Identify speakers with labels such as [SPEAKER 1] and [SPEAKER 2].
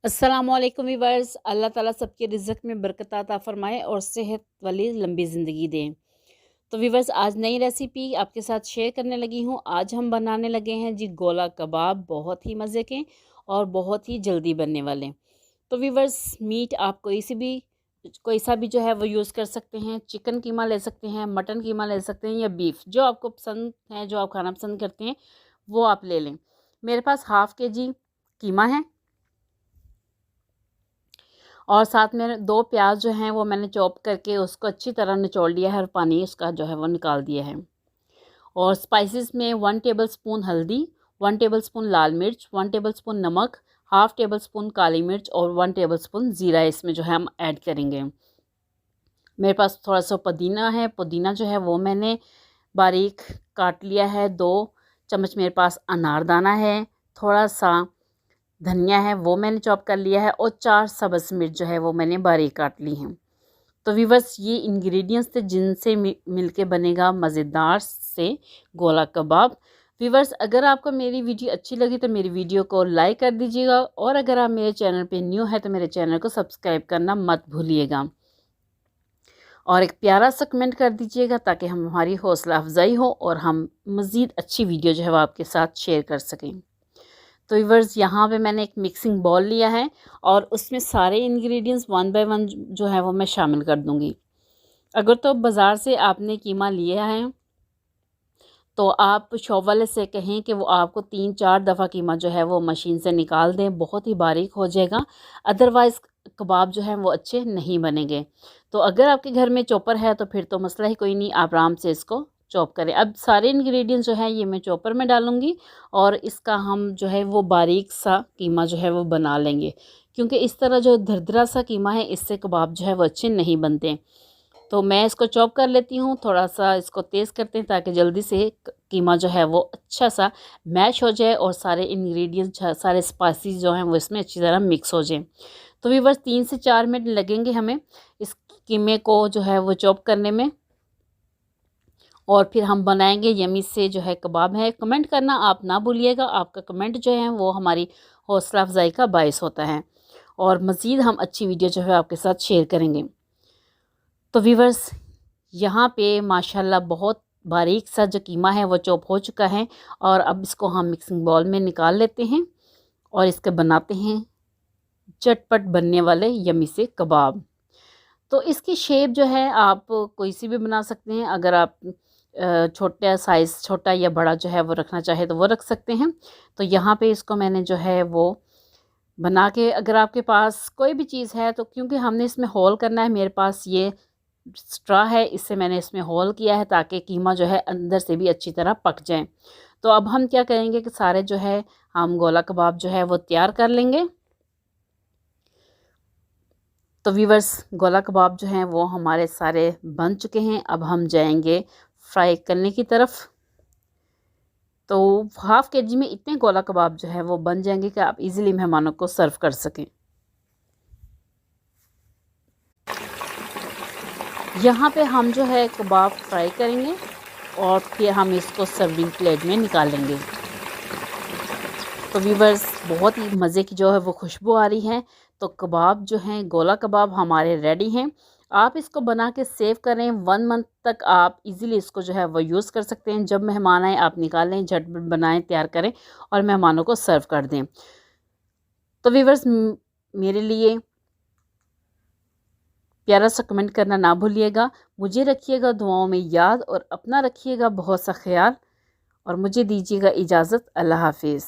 [SPEAKER 1] अस्सलामुअलैकुम वीवर्स। अल्लाह ताला सबके रिज़्क़ में बरकत अता फ़रमाए और सेहत वाली लंबी ज़िंदगी दें। तो वीवर्स, आज नई रेसिपी आपके साथ शेयर करने लगी हूँ। आज हम बनाने लगे हैं जी गोला कबाब, बहुत ही मज़े के और बहुत ही जल्दी बनने वाले। तो वीवर्स, मीट आप कोई सा भी जो है वो यूज़ कर सकते हैं। चिकन कीमा ले सकते हैं, मटन कीमा ले सकते हैं या बीफ, जो आपको पसंद है, जो आप खाना पसंद करते हैं वो आप ले लें। मेरे पास हाफ़ केजी कीमा है और साथ में 2 प्याज जो हैं वो मैंने चॉप करके उसको अच्छी तरह निचोड़ लिया है और पानी उसका जो है वो निकाल दिया है। और स्पाइसेस में 1 टेबलस्पून हल्दी, 1 टेबलस्पून लाल मिर्च, 1 टेबलस्पून नमक, हाफ़ टेबलस्पून काली मिर्च और 1 टेबलस्पून ज़ीरा इसमें जो है हम ऐड करेंगे। मेरे पास थोड़ा सा पुदीना है, पुदीना जो है वो मैंने बारीक काट लिया है। 2 चम्मच मेरे पास अनारदाना है, थोड़ा सा धनिया है वो मैंने चॉप कर लिया है और 4 सब्ज़ मिर्च जो है वो मैंने बारीक काट ली हैं। तो वीवर्स, ये इंग्रेडिएंट्स थे जिनसे मिलके बनेगा मज़ेदार से गोला कबाब। वीवर्स, अगर आपको मेरी वीडियो अच्छी लगी तो मेरी वीडियो को लाइक कर दीजिएगा और अगर आप मेरे चैनल पे न्यू है तो मेरे चैनल को सब्सक्राइब करना मत भूलिएगा और एक प्यारा सा कमेंट कर दीजिएगा ताकि हमारी हौसला अफजाई हो और हम मज़ीद अच्छी वीडियो जो है वो आपके साथ शेयर कर सकें। तो व्यूअर्स, यहाँ पे मैंने एक मिक्सिंग बाउल लिया है और उसमें सारे इंग्रेडिएंट्स 1 बाय 1 जो है वो मैं शामिल कर दूँगी। अगर तो बाज़ार से आपने कीमा लिया है तो आप शॉप वाले से कहें कि वो आपको 3-4 दफ़ा कीमा जो है वो मशीन से निकाल दें, बहुत ही बारीक हो जाएगा। अदरवाइज़ कबाब जो हैं वो अच्छे नहीं बनेंगे। तो अगर आपके घर में चॉपर है तो फिर तो मसला ही कोई नहीं, आप आराम से इसको चॉप करें। अब सारे इंग्रेडिएंट्स जो हैं ये मैं चॉपर में डालूँगी और इसका हम जो है वो बारीक सा कीमा जो है वो बना लेंगे, क्योंकि इस तरह जो दरदरा सा कीमा है इससे कबाब जो है वो अच्छे नहीं बनते। तो मैं इसको चॉप कर लेती हूँ, थोड़ा सा इसको तेज़ करते हैं ताकि जल्दी से कीमा जो है वो अच्छा सा मैश हो जाए और सारे इंग्रेडिएंट्स, सारे स्पाइसेस जो हैं वो इसमें अच्छी तरह मिक्स हो जाए। तो व्यूअर्स, 3 से 4 मिनट लगेंगे हमें इस कीमे को जो है वो चॉप करने में और फिर हम बनाएंगे यमी से जो है कबाब है। कमेंट करना आप ना भूलिएगा, आपका कमेंट जो है वो हमारी हौसला अफजाई का बायस होता है और मज़ीद हम अच्छी वीडियो जो है आपके साथ शेयर करेंगे। तो व्यूअर्स, यहाँ पे माशाल्लाह बहुत बारीक सा जो कीमा है वो चॉप हो चुका है और अब इसको हम मिक्सिंग बाउल में निकाल लेते हैं और इसके बनाते हैं चटपट बनने वाले यमी से कबाब। तो इसकी शेप जो है आप कोई सी भी बना सकते हैं। अगर आप छोटा साइज़, छोटा या बड़ा जो है वो रखना चाहे तो वो रख सकते हैं। तो यहाँ पे इसको मैंने जो है वो बना के, अगर आपके पास कोई भी चीज़ है तो, क्योंकि हमने इसमें होल करना है, मेरे पास ये स्ट्रा है, इससे मैंने इसमें होल किया है ताकि कीमा जो है अंदर से भी अच्छी तरह पक जाए। तो अब हम क्या करेंगे कि सारे जो है हम गोला कबाब जो है वो तैयार कर लेंगे। तो व्यूअर्स, गोला कबाब जो हैं वो हमारे सारे बन चुके हैं। अब हम जाएंगे फ्राई करने की तरफ। तो हाफ़ केजी में इतने गोला कबाब जो है वो बन जाएंगे कि आप इजीली मेहमानों को सर्व कर सकें। यहाँ पे हम जो है कबाब फ्राई करेंगे और फिर हम इसको सर्विंग प्लेट में निकालेंगे। तो व्यूअर्स, बहुत ही मज़े की जो है वो खुशबू आ रही है। तो कबाब जो हैं, गोला कबाब हमारे रेडी हैं। आप इसको बना के सेव करें, 1 मंथ तक आप इजीली इसको जो है वो यूज़ कर सकते हैं। जब मेहमान आए आप निकालें, झटपट बनाएं, तैयार करें और मेहमानों को सर्व कर दें। तो व्यूअर्स, मेरे लिए प्यारा सा कमेंट करना ना भूलिएगा। मुझे रखिएगा दुआओं में याद और अपना रखिएगा बहुत सा ख्याल और मुझे दीजिएगा इजाज़त। अल्लाह हाफिज़।